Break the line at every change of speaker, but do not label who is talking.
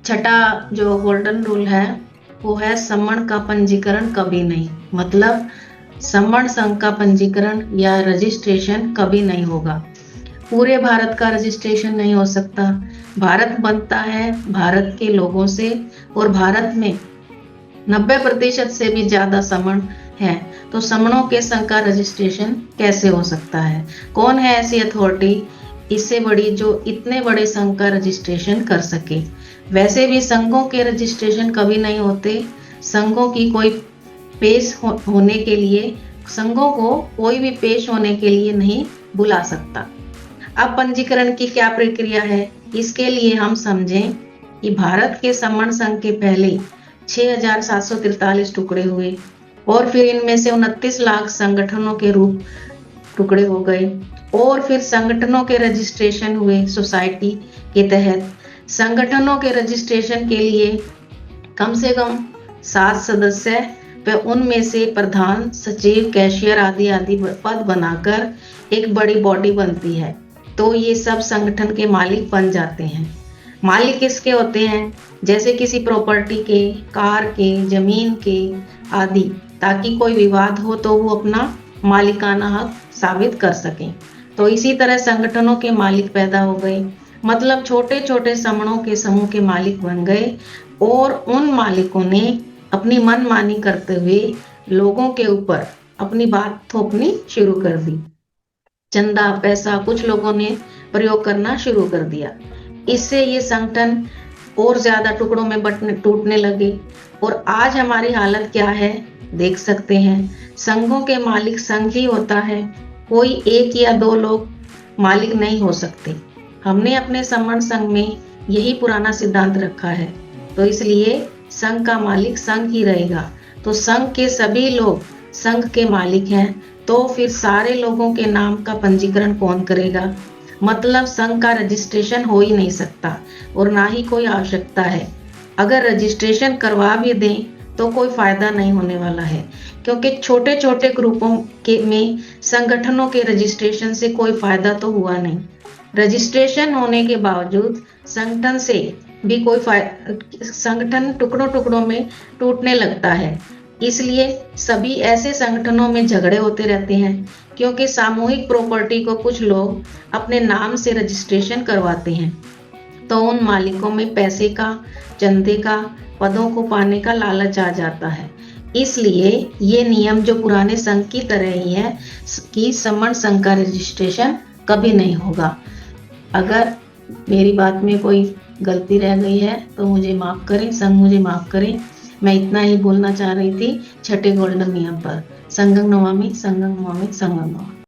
छठा जो golden rule है वो है सम्मण का पंजीकरण कभी नहीं। मतलब सम्मण संघ का पंजीकरण या रजिस्ट्रेशन कभी नहीं होगा। पूरे भारत का रजिस्ट्रेशन नहीं हो सकता। भारत बनता है भारत के लोगों से, और भारत में 90% से भी ज्यादा समण है, तो समणों के संघ का रजिस्ट्रेशन कैसे हो सकता है? कौन है ऐसी अथॉरिटी इससे बड़ी जो इतने बड़े संघ का रजिस्ट्रेशन कर सके? वैसे भी संघों के रजिस्ट्रेशन कभी नहीं होते। संघों की कोई होने के लिए, संघों को कोई भी पेश होने के लिए नहीं बुला सकता। अब पंजीकरण की क्या प्रक्रिया है, इसके लिए हम समझें कि भारत के समण संघ के पहले 6,743 टुकड़े हुए, और फिर इनमें से 29 लाख संगठनों के रूप टुकड़े हो गए, और फिर संगठनों के रजिस्ट्रेशन हुए सोसाइटी के तहत। संगठनों के रजिस्ट्रेशन के लिए कम से कम 7 सदस्य व उनमें से प्रधान, सचिव, कैशियर आदि आदि पद बनाकर एक बड़ी बॉडी बनती है। तो ये सब संगठन के मालिक बन जाते हैं। मालिक किसके होते हैं? जैसे किसी प्रॉपर्टी के, कार के, जमीन के आदि, ताकि कोई विवाद हो तो वो अपना मालिकाना हक साबित कर सकें। तो इसी तरह संगठनों के मालिक पैदा हो गए, मतलब छोटे छोटे समूहों के समूह के मालिक बन गए, और उन मालिकों ने अपनी मनमानी करते हुए लोगों के ऊपर अपनी बात थोपनी शुरू कर दी। चंदा, पैसा कुछ लोगों ने प्रयोग करना शुरू कर दिया। इससे ये संगठन और ज्यादा टुकड़ों में टूटने लगे, और आज हमारी हालत क्या है देख सकते हैं। संघों के मालिक संघ ही होता है, कोई एक या दो लोग मालिक नहीं हो सकते। हमने अपने समण संघ में यही पुराना सिद्धांत रखा है, तो इसलिए संघ का मालिक संघ ही रहेगा। तो संघ के सभी लोग संघ के मालिक हैं, तो फिर सारे लोगों के नाम का पंजीकरण कौन करेगा? मतलब संघ का रजिस्ट्रेशन हो ही नहीं सकता, और ना ही कोई आवश्यकता है। अगर रजिस्ट्रेशन करवा भी दें तो कोई फायदा नहीं होने वाला है, क्योंकि छोटे छोटे ग्रुपों के में संगठनों के रजिस्ट्रेशन से कोई फायदा तो हुआ नहीं। रजिस्ट्रेशन होने के बावजूद संगठन से भी कोई संगठन टुकड़ों टुकड़ों में टूटने लगता है। इसलिए सभी ऐसे संगठनों में झगड़े होते रहते हैं, क्योंकि सामूहिक प्रॉपर्टी को कुछ लोग अपने नाम से रजिस्ट्रेशन करवाते हैं, तो उन मालिकों में पैसे का, चंदे का, पदों को पाने का लालच आ जाता है। इसलिए ये नियम जो पुराने संघ की तरह ही है कि समण संघ का रजिस्ट्रेशन कभी नहीं होगा। अगर मेरी बात में कोई गलती रह गई है तो मुझे माफ करें, संघ मुझे माफ करें। मैं इतना ही बोलना चाह रही थी छठे गोल्डन नियम पर। संघं नमामि, संघं नमामि, संघं नमामि।